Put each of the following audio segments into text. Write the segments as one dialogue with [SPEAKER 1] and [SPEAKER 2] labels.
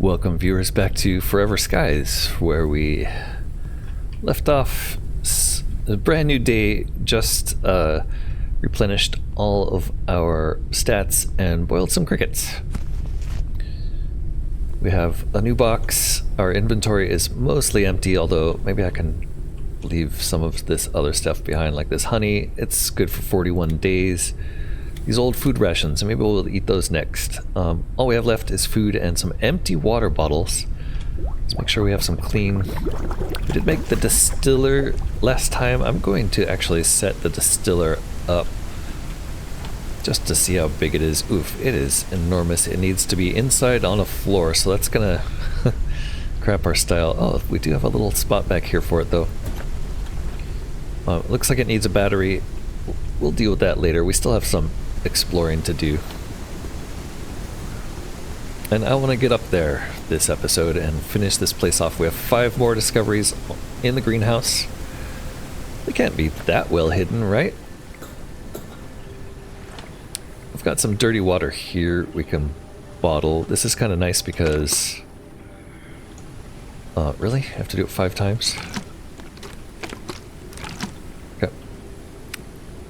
[SPEAKER 1] Welcome viewers back to Forever Skies, where we left off. A brand new day, just replenished all of our stats and boiled some crickets. We have a new box. Our inventory is mostly empty, although maybe I can leave some of this other stuff behind, like this honey. It's good for 41 days. These old food rations, and maybe we'll eat those next. All we have left is food and some empty water bottles. Let's make sure we have some clean. We did make the distiller last time. I'm going to actually set the distiller up just to see how big it is. Oof, it is enormous. It needs to be inside on a floor, so that's gonna crap our style. Oh, we do have a little spot back here for it though. Looks like it needs a battery. We'll deal with that later. We still have some exploring to do. And I want to get up there this episode and finish this place off. We have 5 more discoveries in the greenhouse. They can't be that well hidden, right? We've got some dirty water here we can bottle. This is kind of nice because... really? I have to do it 5 times? Okay.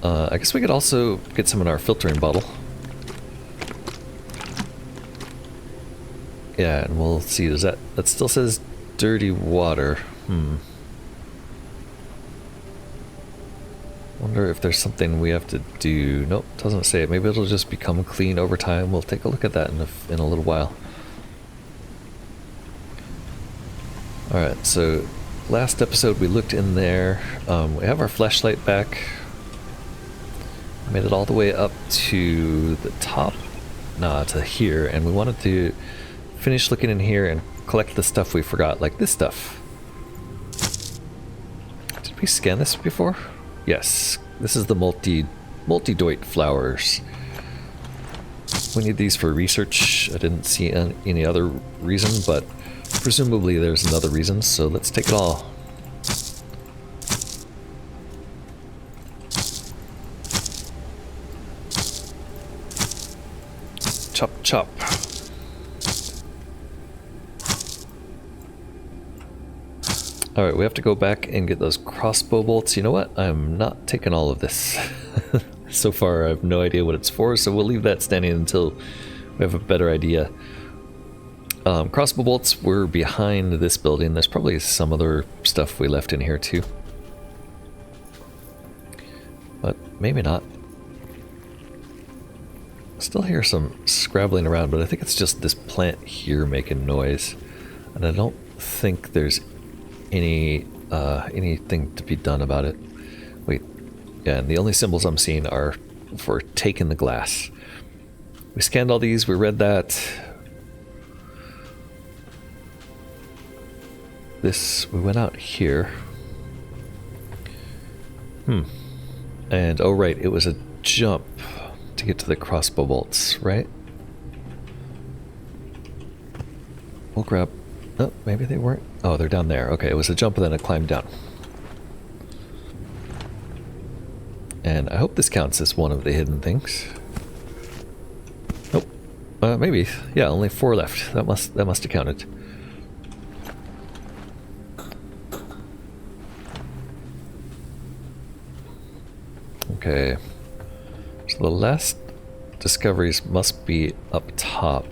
[SPEAKER 1] I guess we could also get some in our filtering bottle. Yeah, and we'll see. Does that still says dirty water? Wonder if there's something we have to do. Nope, doesn't say it. Maybe it'll just become clean over time. We'll take a look at that in a little while. Alright, so last episode we looked in there. We have our flashlight back. Made it all the way up to the top. Nah, to here. And we wanted to finish looking in here and collect the stuff we forgot, like this stuff. Did we scan this before? Yes. This is the multi-doit flowers. We need these for research. I didn't see any other reason, but presumably there's another reason, so let's take it all. Chop, chop. Alright, we have to go back and get those crossbow bolts. You know what? I'm not taking all of this. So far, I have no idea what it's for, so we'll leave that standing until we have a better idea. Crossbow bolts were behind this building. There's probably some other stuff we left in here too. But maybe not. Still hear some scrabbling around, but I think it's just this plant here making noise. And I don't think there's anything to be done about it. Wait, yeah, and the only symbols I'm seeing are for taking the glass. We scanned all these, we read that. We went out here. And, oh right, it was a jump to get to the crossbow bolts, right? We'll grab... Oh, maybe they weren't. Oh, they're down there. Okay, it was a jump and then a climb down. And I hope this counts as one of the hidden things. Nope. Maybe. Yeah, only 4 left. That must have counted. Okay. So the last discoveries must be up top.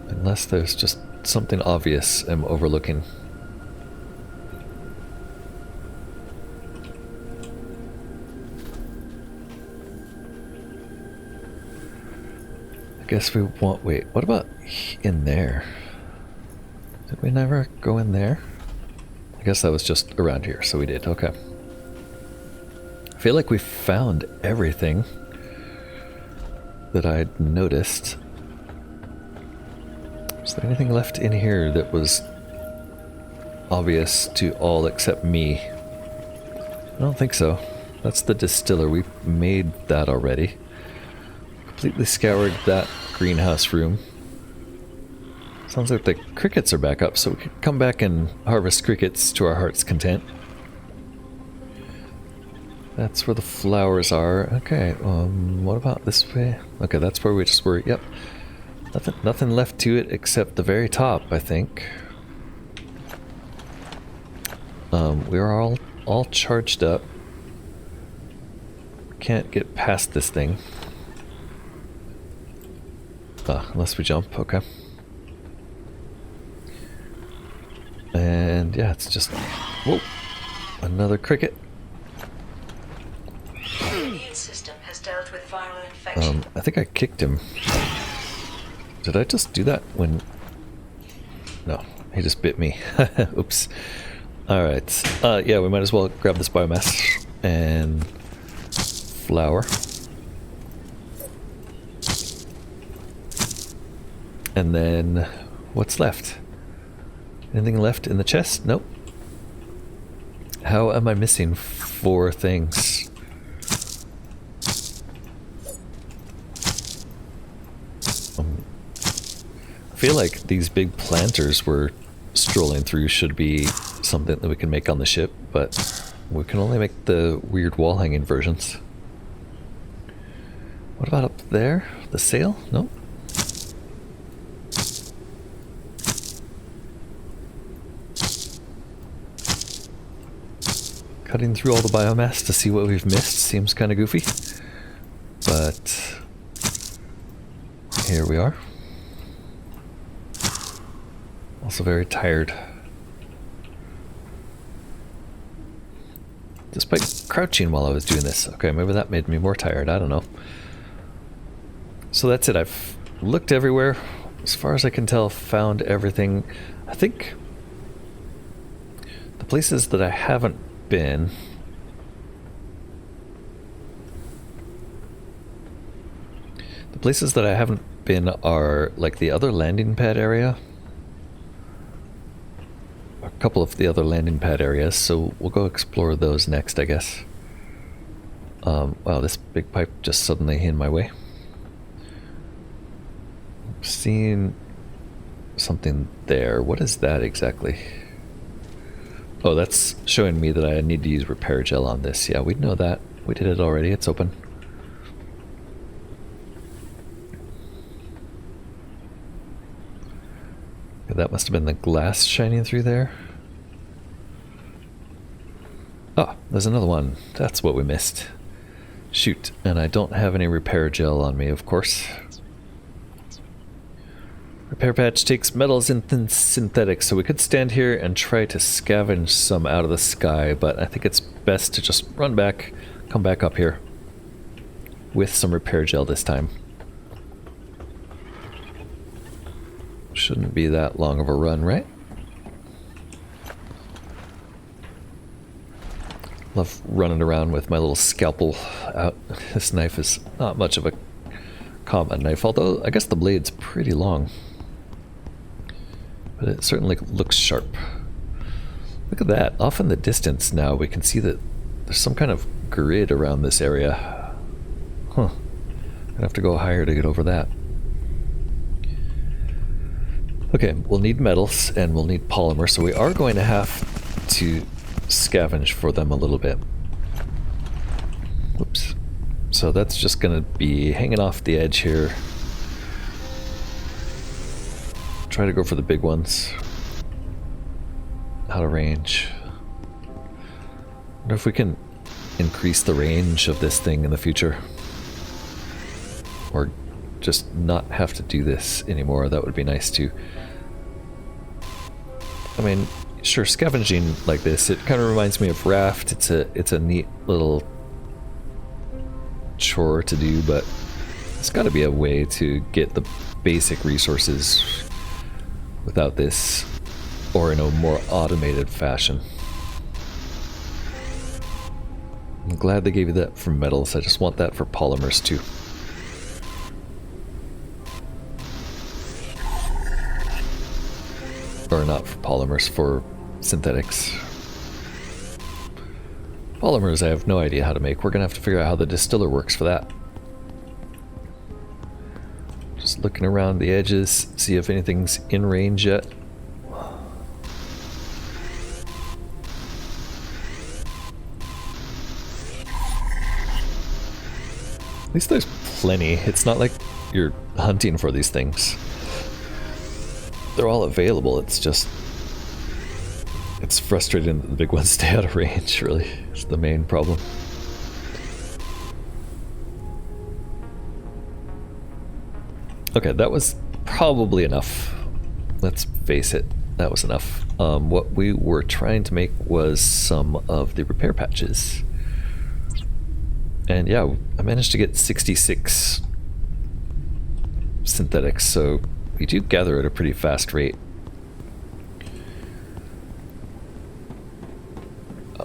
[SPEAKER 1] Unless there's just something obvious I'm overlooking. I guess we want... Wait, what about in there? Did we never go in there? I guess that was just around here, so we did. Okay. I feel like we found everything that I'd noticed. Is there anything left in here that was obvious to all except me? I don't think so. That's the distiller. We made that already. Completely scoured that greenhouse room. Sounds like the crickets are back up, so we could come back and harvest crickets to our heart's content. That's where the flowers are. Okay, what about this way? Okay, that's where we just were. Yep. Nothing left to it except the very top, I think. We are all charged up. Can't get past this thing. Unless we jump, okay. And yeah, it's just... Whoa! Another cricket.
[SPEAKER 2] The immune system has dealt with viral infection.
[SPEAKER 1] I think I kicked him. Did I just do that when... No, he just bit me. Oops. Alright. Yeah, we might as well grab this biomass and flour. And then what's left? Anything left in the chest? Nope. How am I missing 4 things? I feel like these big planters we're strolling through should be something that we can make on the ship, but we can only make the weird wall hanging versions. What about up there? The sail? Nope. Cutting through all the biomass to see what we've missed seems kind of goofy, but here we are. Also very tired. Despite crouching while I was doing this. Okay, maybe that made me more tired, I don't know. So that's it, I've looked everywhere. As far as I can tell, found everything. I think the places that I haven't been... The places that I haven't been are like the other landing pad area. A couple of the other landing pad areas, so we'll go explore those next, I guess. Wow, this big pipe just suddenly in my way. Seeing something there. What is that exactly? Oh, that's showing me that I need to use repair gel on this. Yeah, we know that. We did it already. It's open. Yeah, that must have been the glass shining through there. Oh, there's another one. That's what we missed. Shoot, and I don't have any repair gel on me, of course. Repair patch takes metals and synthetics, so we could stand here and try to scavenge some out of the sky, but I think it's best to just run back, come back up here with some repair gel this time. Shouldn't be that long of a run, right? Love running around with my little scalpel out. This knife is not much of a combat knife, although I guess the blade's pretty long. But it certainly looks sharp. Look at that. Off in the distance now we can see that there's some kind of grid around this area. Huh. I'd have to go higher to get over that. Okay, we'll need metals and we'll need polymer, so we are going to have to scavenge for them a little bit. Whoops. So that's just going to be hanging off the edge here. Try to go for the big ones. Out of range. Wonder if we can increase the range of this thing in the future. Or just not have to do this anymore. That would be nice too. I mean, sure, scavenging like this, it kind of reminds me of Raft. It's a neat little chore to do, but there's got to be a way to get the basic resources without this, or in a more automated fashion. I'm glad they gave you that for metals. I just want that for polymers too. Or not for polymers, for synthetics. Polymers I have no idea how to make. We're gonna have to figure out how the distiller works for that. Just looking around the edges, see if anything's in range yet. At least there's plenty. It's not like you're hunting for these things. They're all available, it's just... It's frustrating that the big ones stay out of range, really. It's the main problem. Okay, that was probably enough. Let's face it, that was enough. What we were trying to make was some of the repair patches. And yeah, I managed to get 66 synthetics, so we do gather at a pretty fast rate.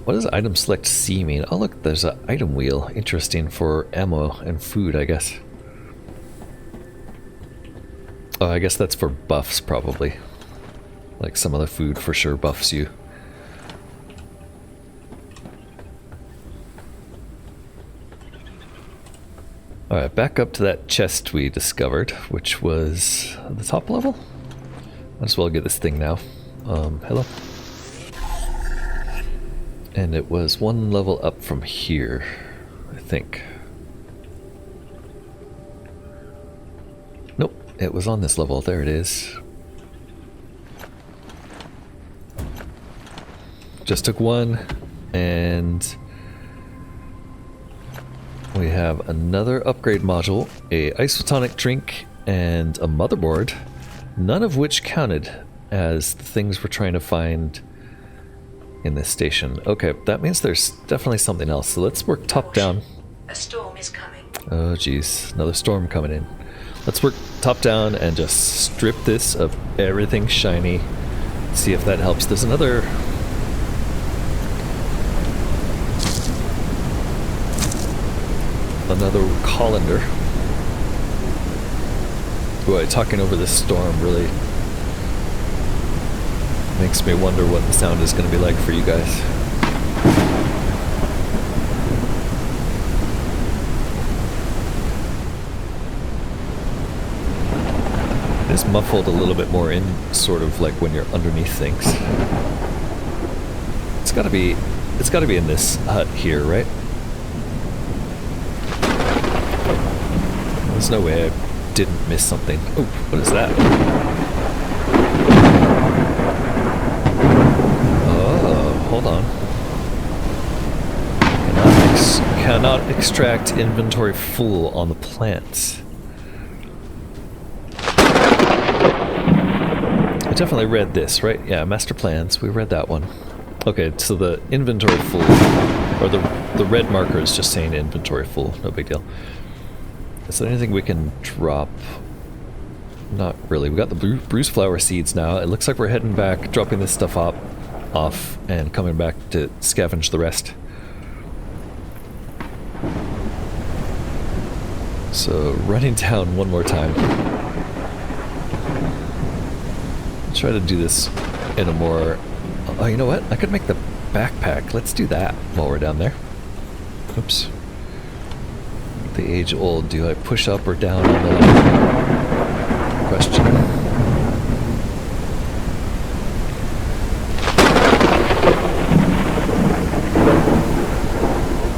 [SPEAKER 1] What does item select C mean? Oh look, there's an item wheel. Interesting, for ammo and food, I guess. Oh, I guess that's for buffs, probably. Like some of the food for sure buffs you. Alright, back up to that chest we discovered, which was the top level? Might as well get this thing now. Hello? And it was one level up from here, I think. Nope, it was on this level. There it is. Just took one, and we have another upgrade module, a isotonic drink, and a motherboard, none of which counted as the things we're trying to find in this station. Okay, that means there's definitely something else. So let's work top down.
[SPEAKER 2] A storm is coming.
[SPEAKER 1] Oh geez, another storm coming in. Let's work top down and just strip this of everything shiny. See if that helps. There's another... colander. Boy, talking over this storm really makes me wonder what the sound is going to be like for you guys. It is muffled a little bit more in, sort of like when you're underneath things. It's got to be in this hut here, right? There's no way I didn't miss something. Oh, what is that? Oh, hold on. Cannot extract inventory full on the plants. I definitely read this, right? Yeah, master plans. We read that one. Okay, so the inventory full, or the red marker is just saying inventory full. No big deal. Is there anything we can drop? Not really. We got the bruise flower seeds now. It looks like we're heading back, dropping this stuff off, and coming back to scavenge the rest. So running down one more time. I'll try to do this in a more... Oh, you know what? I could make the backpack. Let's do that while we're down there. Oops. The age-old, do I push up or down on the question?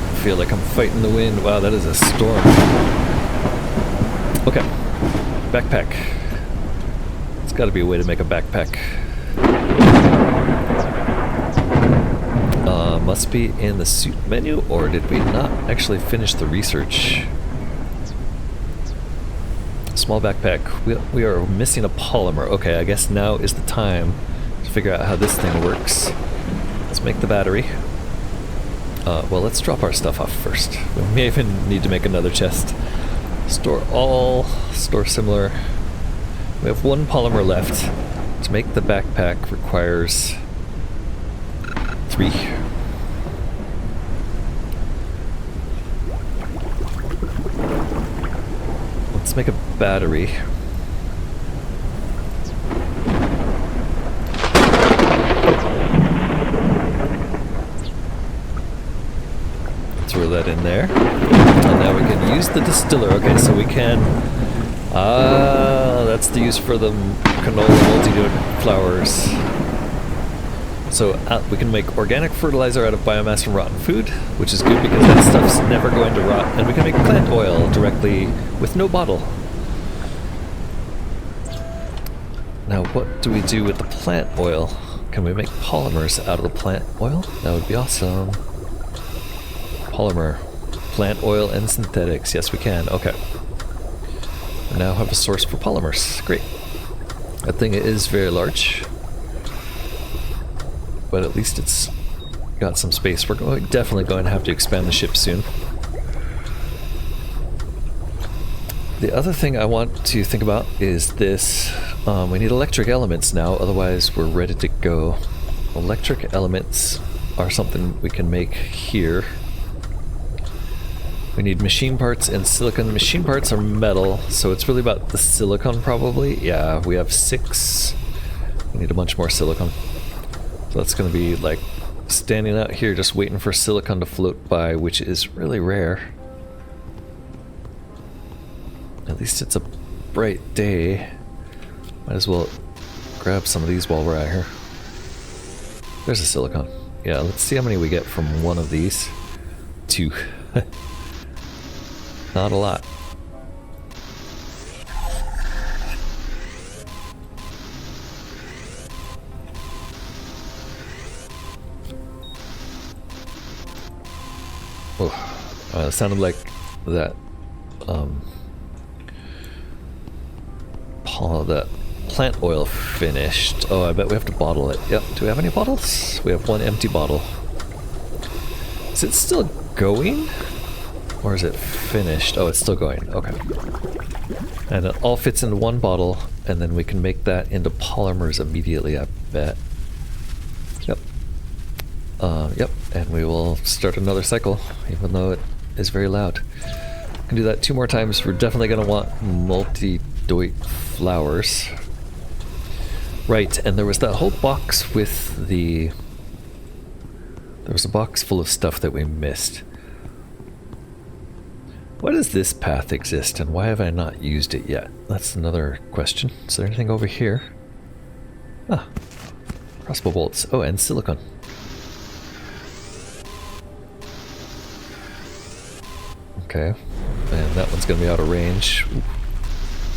[SPEAKER 1] I feel like I'm fighting the wind. Wow, that is a storm. Okay, backpack. There's got to be a way to make a backpack. Must be in the suit menu, or did we not actually finish the research? Small backpack. We are missing a polymer. Okay, I guess now is the time to figure out how this thing works. Let's make the battery. Well, let's drop our stuff off first. We may even need to make another chest. Store all, store similar. We have one polymer left. To make the backpack requires 3. Let's make a battery. Throw that in there. And now we can use the distiller. Okay, so we can... that's the use for the canola multi-unit flowers. So we can make organic fertilizer out of biomass from rotten food, which is good because that stuff's never going to rot. And we can make plant oil directly with no bottle. Now, what do we do with the plant oil? Can we make polymers out of the plant oil? That would be awesome. Polymer, plant oil, and synthetics. Yes, we can. Okay. We now have a source for polymers. Great. That thing is very large, but at least it's got some space. We're definitely going to have to expand the ship soon. The other thing I want to think about is this. We need electric elements now, otherwise we're ready to go. Electric elements are something we can make here. We need machine parts and silicon. Machine parts are metal, so it's really about the silicon probably. Yeah, we have 6. We need a bunch more silicon. So that's going to be like standing out here just waiting for silicon to float by, which is really rare. At least it's a bright day. Might as well grab some of these while we're out here. There's a silicon. Yeah, let's see how many we get from one of these. 2. Not a lot. Oh, it sounded like that. That plant oil finished. Oh, I bet we have to bottle it. Yep. Do we have any bottles? We have 1 empty bottle. Is it still going? Or is it finished? Oh, it's still going. Okay. And it all fits into 1 bottle, and then we can make that into polymers immediately, I bet. Yep. Yep. And we will start another cycle, even though it is very loud. Can do that 2 more times. We're definitely going to want multi-doit flowers. Right, and there was that whole box with the... There was a box full of stuff that we missed. Why does this path exist, and why have I not used it yet? That's another question. Is there anything over here? Ah, crossbow bolts. Oh, and silicon. Okay, and that one's going to be out of range. Ooh.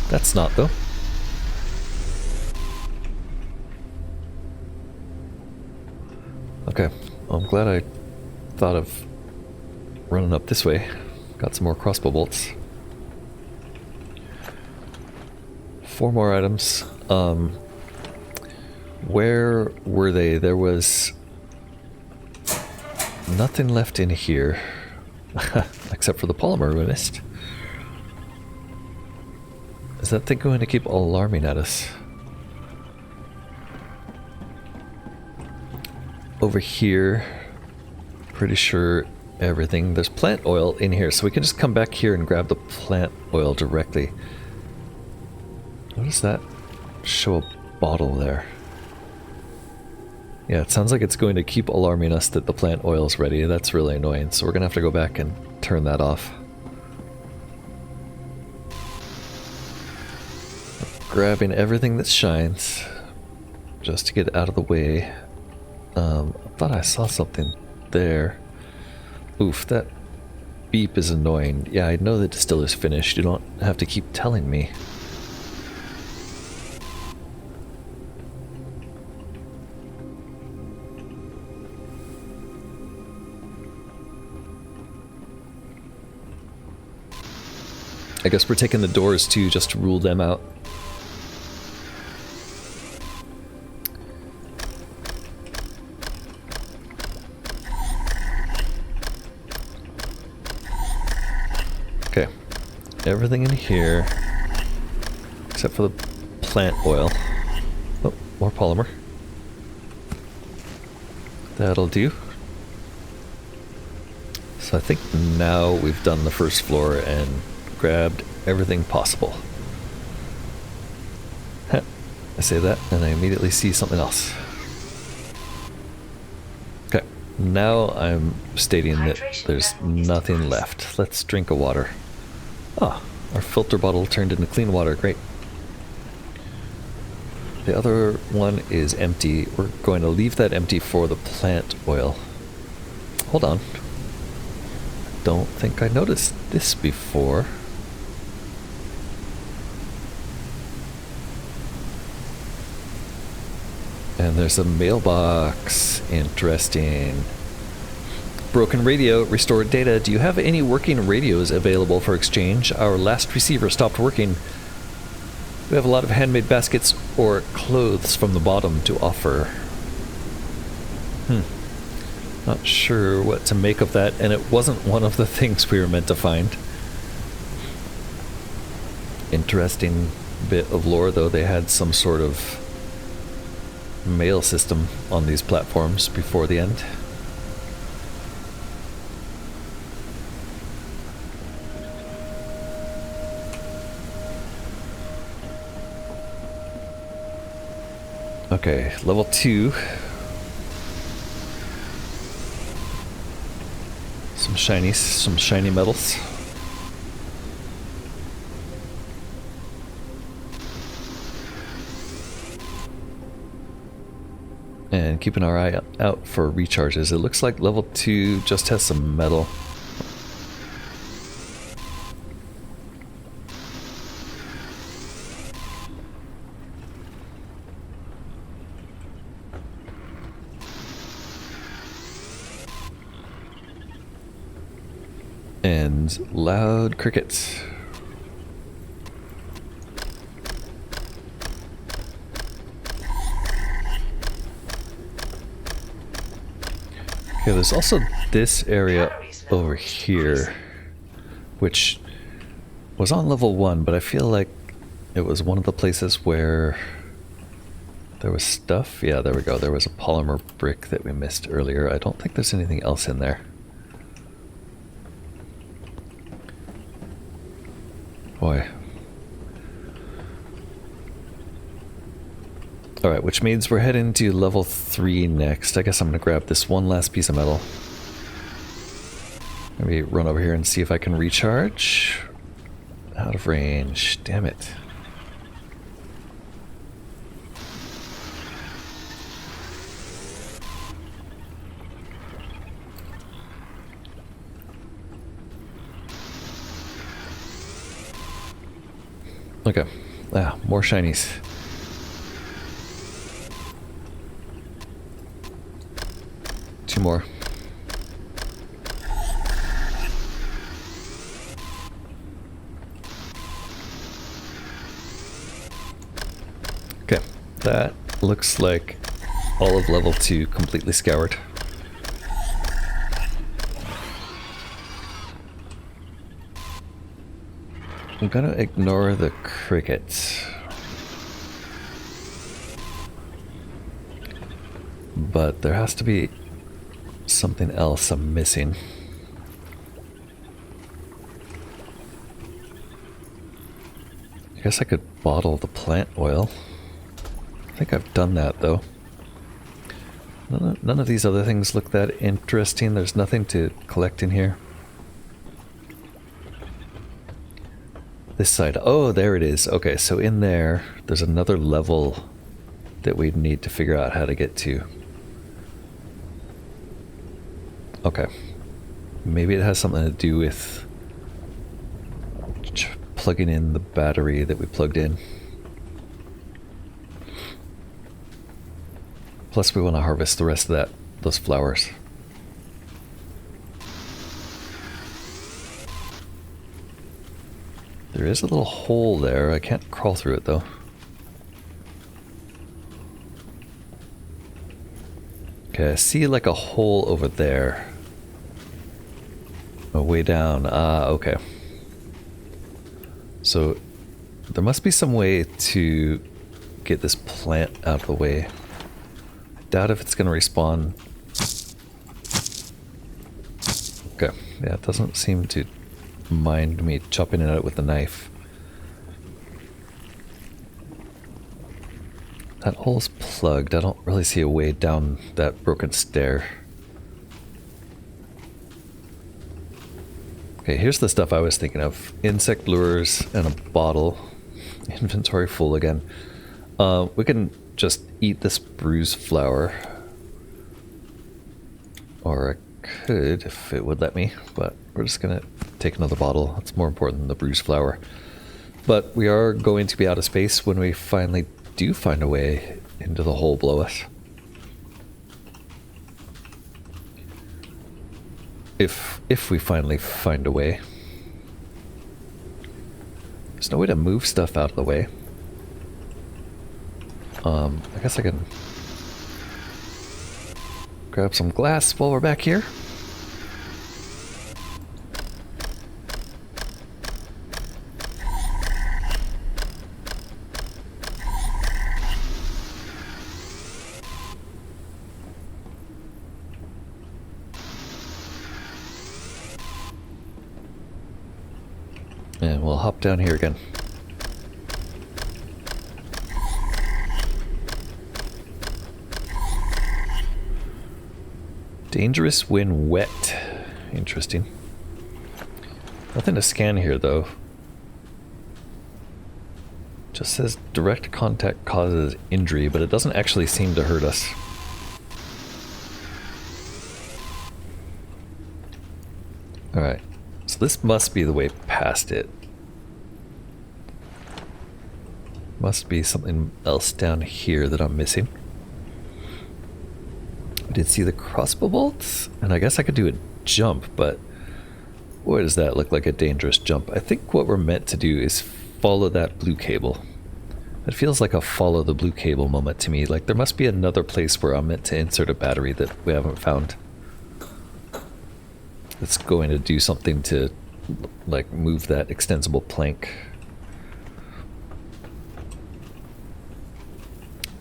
[SPEAKER 1] That's not, though. Okay, well, I'm glad I thought of running up this way. Got some more crossbow bolts. 4 more items. Where were they? There was nothing left in here. Except for the polymer we missed. Is that thing going to keep alarming at us? Over here, pretty sure everything. There's plant oil in here, so we can just come back here and grab the plant oil directly. What does that show? A bottle there. Yeah, it sounds like it's going to keep alarming us that the plant oil is ready. That's really annoying, so we're going to have to go back and turn that off. Grabbing everything that shines, just to get out of the way. I thought I saw something there. Oof, that beep is annoying. Yeah, I know the distiller's finished. You don't have to keep telling me. I guess we're taking the doors too, just to rule them out. Okay, everything in here, except for the plant oil. Oh, more polymer. That'll do. So I think now we've done the first floor and grabbed everything possible. I say that and I immediately see something else. Okay, now I'm stating that there's nothing left. Let's drink a water. Ah, our filter bottle turned into clean water. Great. The other one is empty. We're going to leave that empty for the plant oil. Hold on. Don't think I noticed this before. And there's a mailbox. Interesting. Broken radio, restored data. Do you have any working radios available for exchange? Our last receiver stopped working. We have a lot of handmade baskets or clothes from the bottom to offer. Not sure what to make of that, and it wasn't one of the things we were meant to find. Interesting bit of lore, though. They had some sort of mail system on these platforms before the end. Okay, level 2. Some shinies, some shiny metals. And keeping our eye out for recharges. It looks like level 2 just has some metal. And loud crickets. Okay, there's also this area over here, which was on level 1, but I feel like it was one of the places where there was stuff. Yeah, there we go. There was a polymer brick that we missed earlier. I don't think there's anything else in there. Boy. Alright, which means we're heading to level 3 next. I guess I'm going to grab this one last piece of metal. Maybe run over here and see if I can recharge. Out of range. Damn it. Okay. Ah, more shinies. Two more. Okay. That looks like all of level 2 completely scoured. I'm gonna ignore the crickets. But there has to be something else I'm missing. I guess I could bottle the plant oil. I think I've done that though. None of these other things look that interesting. There's nothing to collect in here. This side. Oh, there it is. Okay, so in there's another level that we'd need to figure out how to get to. Okay. Maybe it has something to do with plugging in the battery that we plugged in. Plus we want to harvest the rest of those flowers. There is a little hole there. I can't crawl through it though. Okay, I see like a hole over there. Oh, way down. Ah, okay. So there must be some way to get this plant out of the way. I doubt if it's going to respawn. Okay, yeah, it doesn't seem to mind me chopping it out with a knife. That hole's plugged. I don't really see a way down that broken stair. Okay, here's the stuff I was thinking of. Insect lures and a bottle. Inventory full again. We can just eat this bruised flower. Or I could, if it would let me, but we're just gonna take another bottle. It's more important than the bruised flower. But we are going to be out of space when we finally do find a way into the hole below us. if we finally find a way. There's no way to move stuff out of the way. I guess I can grab some glass while we're back here. And we'll hop down here again. Dangerous when wet. Interesting. Nothing to scan here though. Just says direct contact causes injury, but it doesn't actually seem to hurt us. Alright. So this must be the way past it. Must be something else down here that I'm missing. I did see the crossbow bolts, and I guess I could do a jump, but boy does that look like a dangerous jump. I think what we're meant to do is follow that blue cable. It feels like a follow the blue cable moment to me. Like there must be another place where I'm meant to insert a battery that we haven't found. It's going to do something to like move that extensible plank.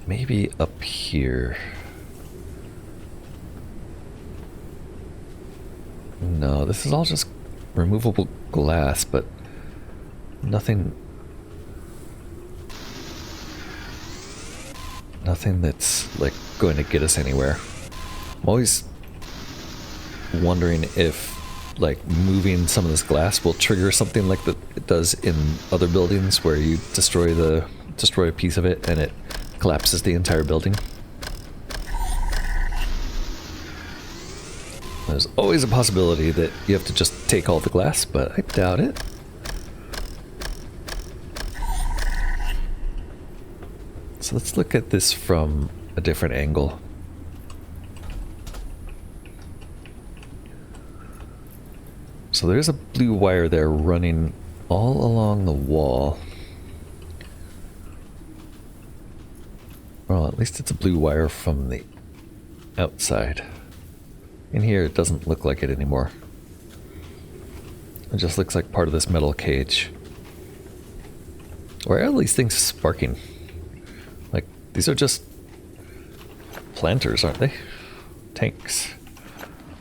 [SPEAKER 1] Maybe up here. No, this is all just removable glass, but nothing that's like going to get us anywhere. I'm always wondering if like moving some of this glass will trigger something like that it does in other buildings where you destroy a piece of it and it collapses the entire building. There's always a possibility that you have to just take all the glass, but I doubt it. So let's look at this from a different angle. So there's a blue wire there running all along the wall. Well, at least it's a blue wire from the outside. In here, it doesn't look like it anymore. It just looks like part of this metal cage. Why are all these things sparking? Like, these are just planters, aren't they? Tanks.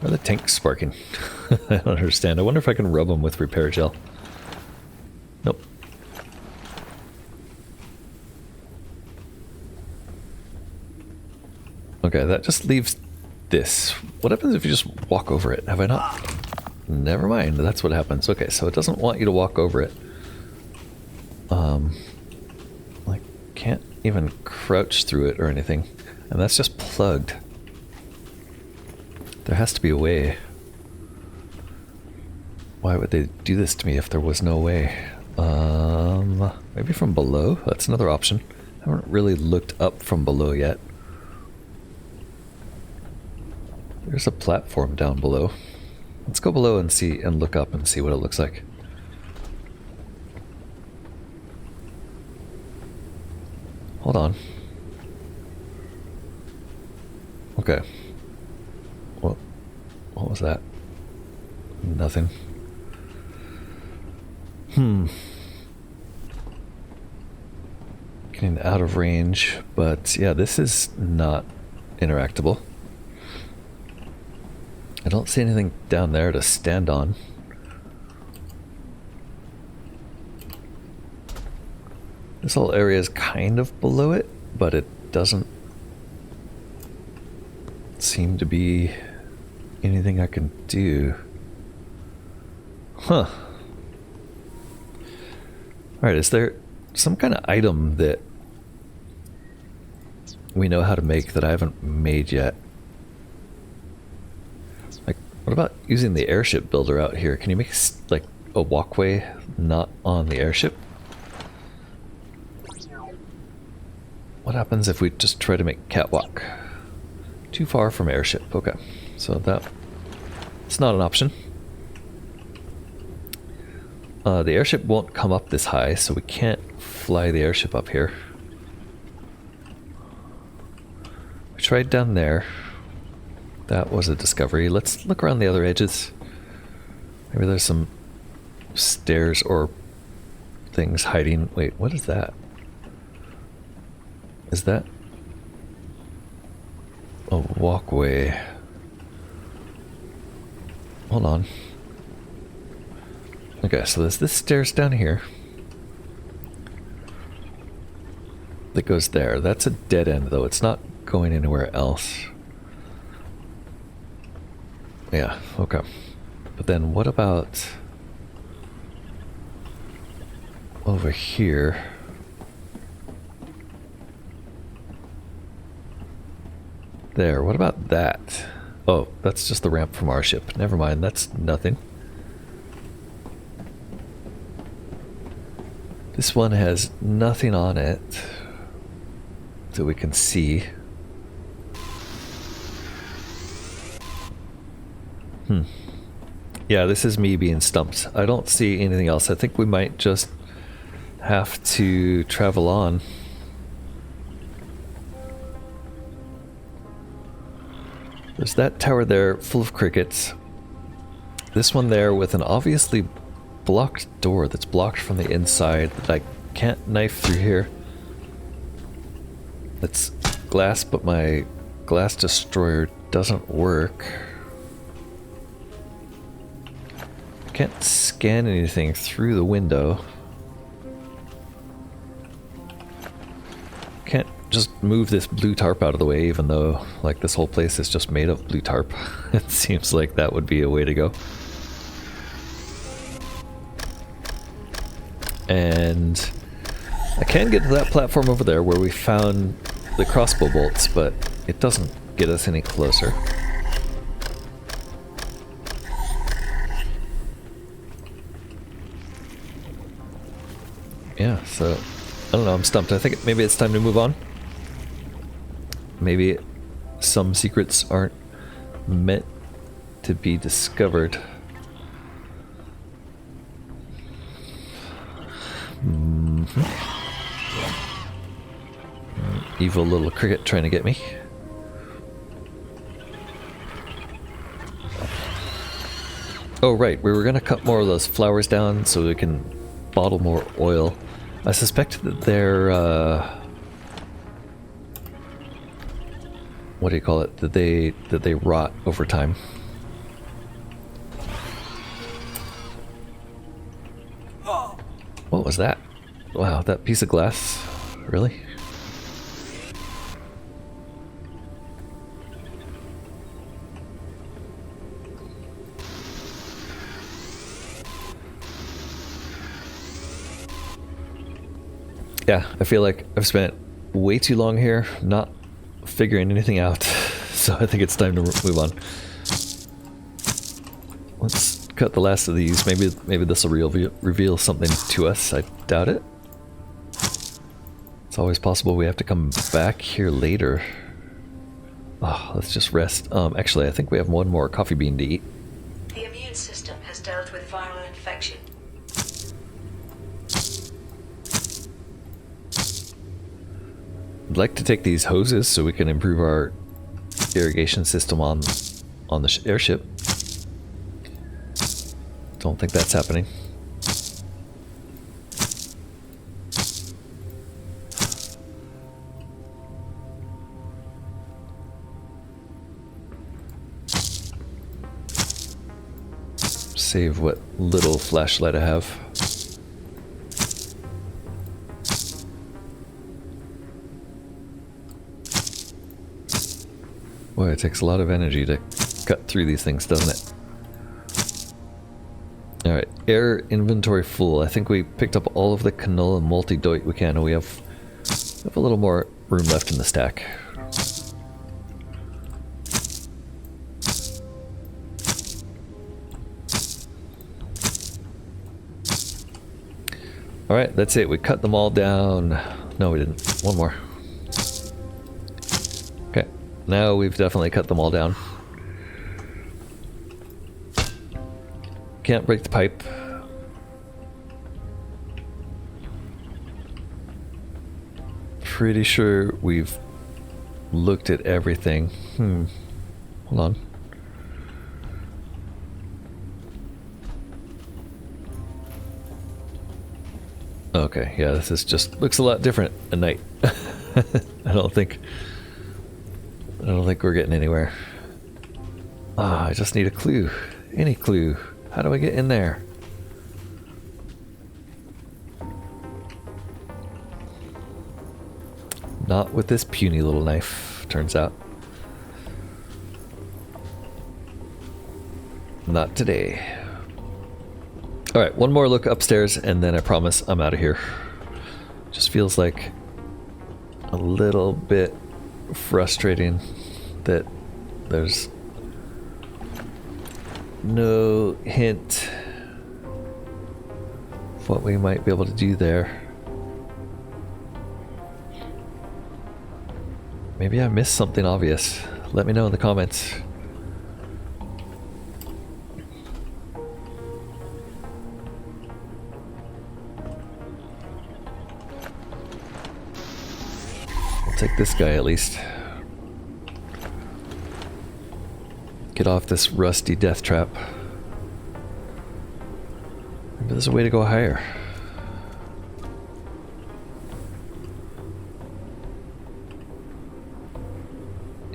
[SPEAKER 1] Why are the tanks sparking? I don't understand. I wonder if I can rub them with repair gel. Nope. Okay, that just leaves this. What happens if you just walk over it? Have I not? Never mind, that's what happens. Okay, so it doesn't want you to walk over it. Like, can't even crouch through it or anything. And that's just plugged. There has to be a way. Why would they do this to me if there was no way? Maybe from below? That's another option. I haven't really looked up from below yet. There's a platform down below. Let's go below and see and look up and see what it looks like. Hold on. Okay. What was that? Nothing. Getting out of range, but yeah, this is not interactable. I don't see anything down there to stand on. This whole area is kind of below it, but it doesn't seem to be anything I can do. Huh. Alright, is there some kind of item that we know how to make that I haven't made yet? Like, what about using the airship builder out here? Can you make like a walkway not on the airship? What happens if we just try to make catwalk? Too far from airship. Okay, so that It's not an option. The airship won't come up this high, so we can't fly the airship up here. We tried down there. That was a discovery. Let's look around the other edges. Maybe there's some stairs or things hiding. Wait, what is that? Is that a walkway? Hold on. Okay, so there's this stairs down here that goes there. That's a dead end, though. It's not going anywhere else. Yeah, okay. But then what about over here? There, what about that? Oh, that's just the ramp from our ship. Never mind, that's nothing. This one has nothing on it that we can see. Yeah, this is me being stumped. I don't see anything else. I think we might just have to travel on. There's that tower there full of crickets. This one there with an obviously blocked door that's blocked from the inside that I can't knife through here. It's glass, but my glass destroyer doesn't work. Can't scan anything through the window. Can't just move this blue tarp out of the way, even though like this whole place is just made of blue tarp. It seems like that would be a way to go. And I can get to that platform over there where we found the crossbow bolts, but it doesn't get us any closer. Yeah, so I don't know, I'm stumped. I think maybe it's time to move on. Maybe some secrets aren't meant to be discovered. Evil little cricket trying to get me. Oh right, we were gonna cut more of those flowers down so we can bottle more oil. I suspect that they're what do you call it? That they rot over time. What was that? Wow, that piece of glass? Really? Yeah, I feel like I've spent way too long here not figuring anything out, so I think it's time to move on. Let's cut the last of these. Maybe this will reveal something to us. I doubt it. It's always possible we have to come back here later. Oh, let's just rest. Actually, I think we have one more coffee bean to eat.
[SPEAKER 2] The immune system has dealt with viral infection.
[SPEAKER 1] I'd like to take these hoses so we can improve our irrigation system on the airship. Don't think that's happening. Save what little flashlight I have. Boy, it takes a lot of energy to cut through these things, doesn't it? Alright, air inventory full. I think we picked up all of the canola multi-doit we can, and we have a little more room left in the stack. Alright, that's it. We cut them all down. No, we didn't. One more. Okay, now we've definitely cut them all down. Can't break the pipe. Pretty sure we've looked at everything. Hold on. Okay, yeah, this is just looks a lot different at night. I don't think we're getting anywhere. Ah, I just need a clue. Any clue. How do I get in there? Not with this puny little knife, turns out. Not today. Alright, one more look upstairs and then I promise I'm out of here. Just feels like a little bit frustrating that there's no hint of what we might be able to do there. Maybe I missed something obvious. Let me know in the comments. I'll take this guy at least. Get off this rusty death trap. Maybe there's a way to go higher.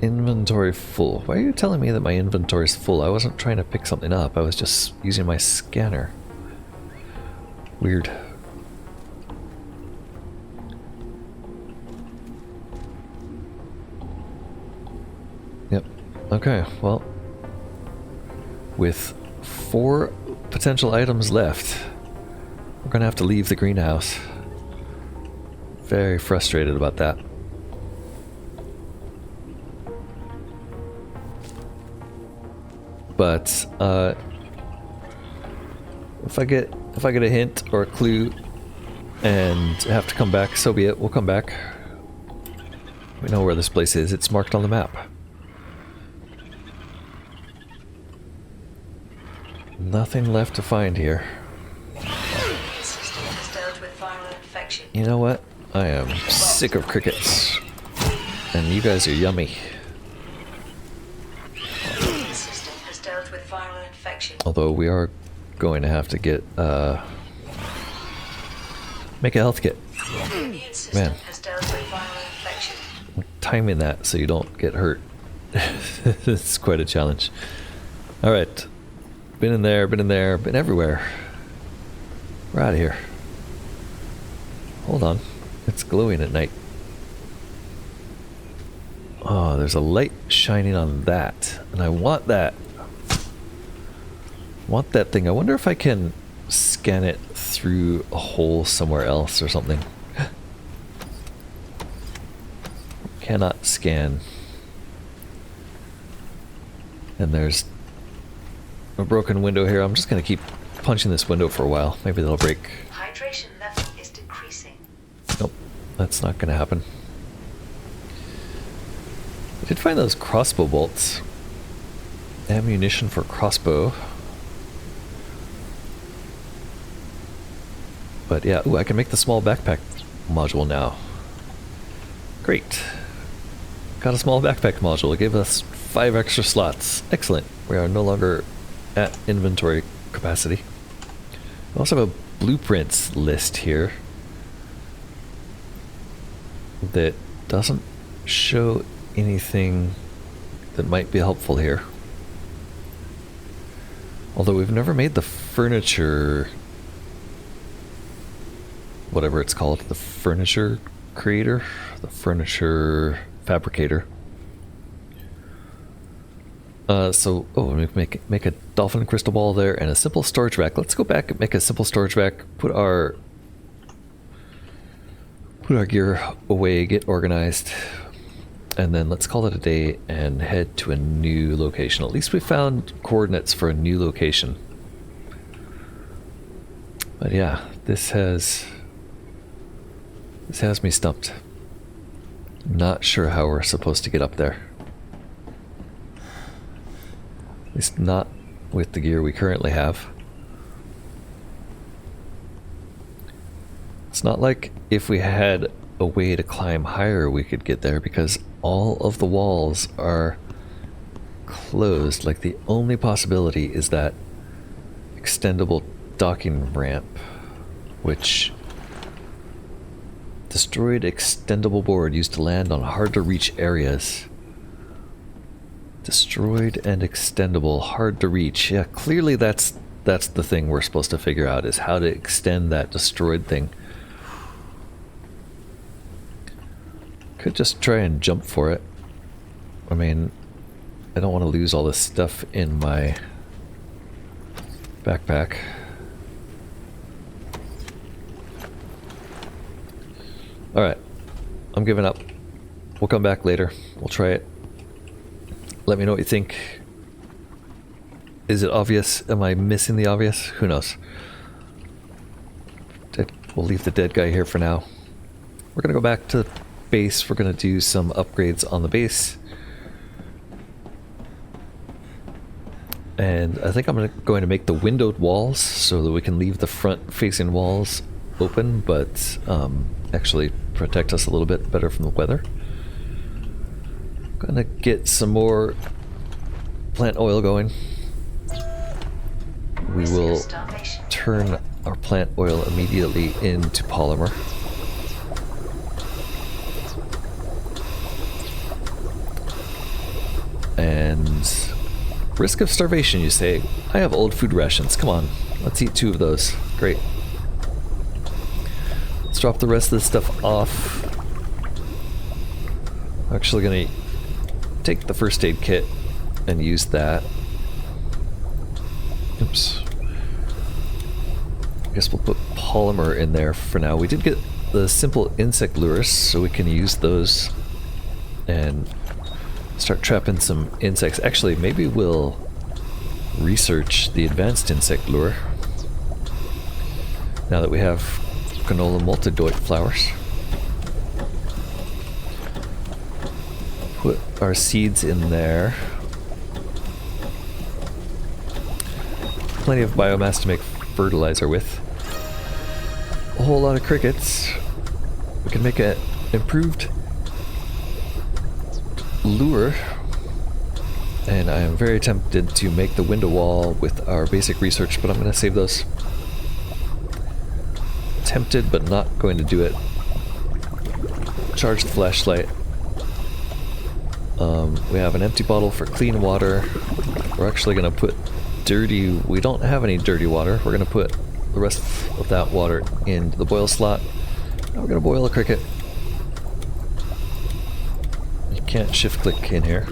[SPEAKER 1] Inventory full. Why are you telling me that my inventory is full? I wasn't trying to pick something up. I was just using my scanner. Weird. Yep. Okay, well, with 4 potential items left, we're gonna have to leave the greenhouse. Very frustrated about that. But if I get a hint or a clue and have to come back, so be it. We'll come back. We know where this place is. It's marked on the map. Nothing left to find here.
[SPEAKER 2] The system has dealt with viral infection.
[SPEAKER 1] You know what? I am sick of crickets. And you guys are yummy.
[SPEAKER 2] The system has dealt with viral infection.
[SPEAKER 1] Although we are going to have to get make a health kit.
[SPEAKER 2] The immune system
[SPEAKER 1] Man.
[SPEAKER 2] has dealt with viral infection.
[SPEAKER 1] I'm timing that so you don't get hurt. It's quite a challenge. Alright. Been in there, been everywhere. We're out of here. Hold on. It's glowing at night. Oh, there's a light shining on that. And I want that. Want that thing. I wonder if I can scan it through a hole somewhere else or something. Cannot scan. And there's a broken window here. I'm just gonna keep punching this window for a while. Maybe that'll break.
[SPEAKER 2] Hydration level is decreasing.
[SPEAKER 1] Nope, that's not gonna happen. I did find those crossbow bolts. Ammunition for crossbow. But yeah, ooh, I can make the small backpack module now. Great. Got a small backpack module. It gave us 5 extra slots. Excellent. We are no longer at inventory capacity. We also have a blueprints list here that doesn't show anything that might be helpful here. Although we've never made the furniture, whatever it's called, the furniture creator, the furniture fabricator. Make a dolphin crystal ball there and a simple storage rack. Let's go back and make a simple storage rack. Put our gear away, get organized, and then let's call it a day and head to a new location. At least we found coordinates for a new location. But yeah, this has me stumped. Not sure how we're supposed to get up there. At least not with the gear we currently have. It's not like if we had a way to climb higher we could get there, because all of the walls are closed. Like, the only possibility is that extendable docking ramp, which destroyed extendable board used to land on hard to reach areas. Destroyed and extendable, hard to reach. Yeah, clearly that's the thing we're supposed to figure out, is how to extend that destroyed thing. Could just try and jump for it. I mean, I don't want to lose all this stuff in my backpack. Alright, I'm giving up. We'll come back later. We'll try it. Let me know what you think. Is it obvious? Am I missing the obvious? Who knows? We'll leave the dead guy here for now. We're gonna go back to the base. We're gonna do some upgrades on the base. And I think I'm going to make the windowed walls so that we can leave the front facing walls open, but actually protect us a little bit better from the weather. Gonna get some more plant oil going. We will turn our plant oil immediately into polymer. And risk of starvation, you say? I have old food rations. Come on, let's eat 2 of those. Great. Let's drop the rest of this stuff off. I'm actually gonna take the first aid kit and use that. Oops. I guess we'll put polymer in there for now. We did get the simple insect lures, so we can use those and start trapping some insects. Actually, maybe we'll research the advanced insect lure now that we have canola multidoit flowers. Put our seeds in there. Plenty of biomass to make fertilizer with. A whole lot of crickets. We can make an improved lure, and I am very tempted to make the window wall with our basic research, but I'm going to save those. Tempted, but not going to do it. Charge the flashlight. We have an empty bottle for clean water. We're actually going to put dirty... We don't have any dirty water. We're going to put the rest of that water into the boil slot. Now we're going to boil a cricket. Can't shift click in here.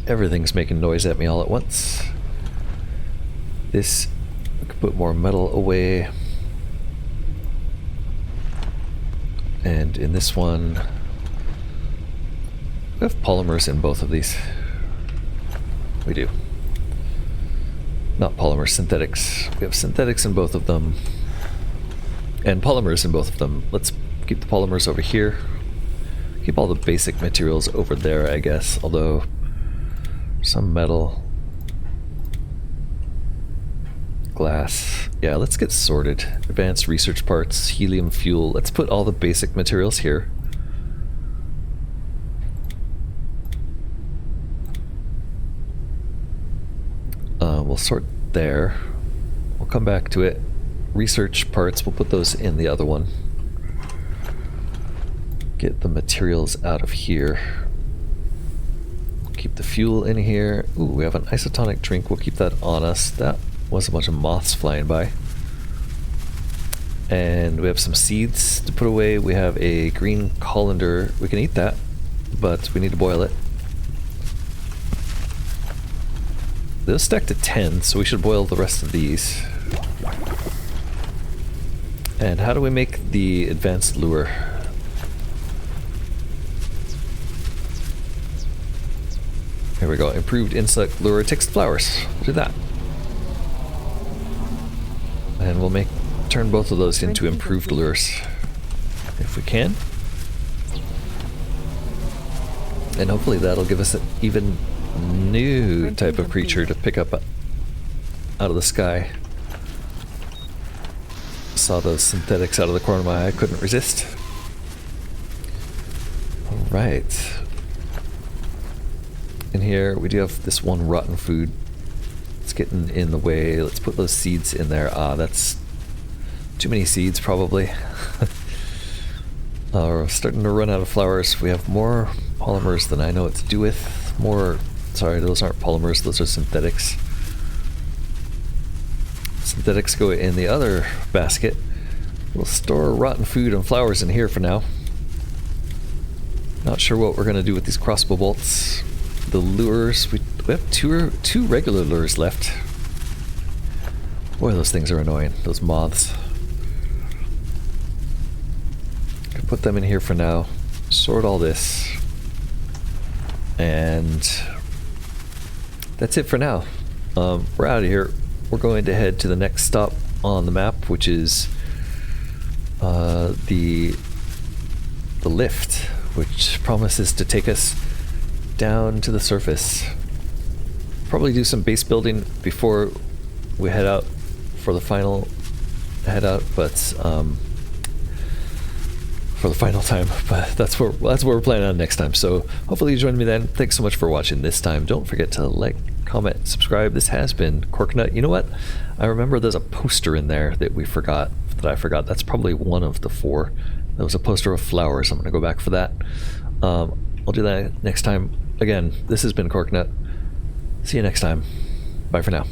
[SPEAKER 1] Everything's making noise at me all at once. This, we could put more metal away. And in this one, we have polymers in both of these. We do. Not polymers, synthetics. We have synthetics in both of them. And polymers in both of them. Let's keep the polymers over here. Keep all the basic materials over there, I guess, although some metal, glass. Yeah, let's get sorted. Advanced research parts, helium fuel. Let's put all the basic materials here. We'll sort there. We'll come back to it. Research parts, we'll put those in the other one. Get the materials out of here. Keep the fuel in here. Ooh, we have an isotonic drink. We'll keep that on us. That was a bunch of moths flying by. And we have some seeds to put away. We have a green colander. We can eat that, but we need to boil it. Those stack to 10, so we should boil the rest of these. And how do we make the advanced lure? Here we go. Improved insect lure takes the flowers. We'll do that. And we'll turn both of those into improved lures if we can. And hopefully that'll give us an even new type of creature to pick up out of the sky. Saw those synthetics out of the corner of my eye, couldn't resist. Alright. In here, we do have this one rotten food. It's getting in the way. Let's put those seeds in there. Ah, that's too many seeds, probably. We're starting to run out of flowers. We have more polymers than I know what to do with. More... Sorry, those aren't polymers, those are synthetics. Synthetics go in the other basket. We'll store rotten food and flowers in here for now. Not sure what we're going to do with these crossbow bolts. The lures, we have two regular lures left. Boy, those things are annoying, those moths. Can put them in here for now. Sort all this. And that's it for now. We're out of here. We're going to head to the next stop on the map, which is the lift, which promises to take us down to the surface. Probably do some base building before we head out for the final head out, but for the final time. But that's what we're planning on next time. So hopefully you join me then. Thanks so much for watching this time. Don't forget to like, comment, subscribe. This has been Corknut. You know what? I remember there's a poster in there that I forgot. That's probably one of the 4. There was a poster of flowers. I'm going to go back for that. I'll do that next time. Again, this has been Corknut. See you next time. Bye for now.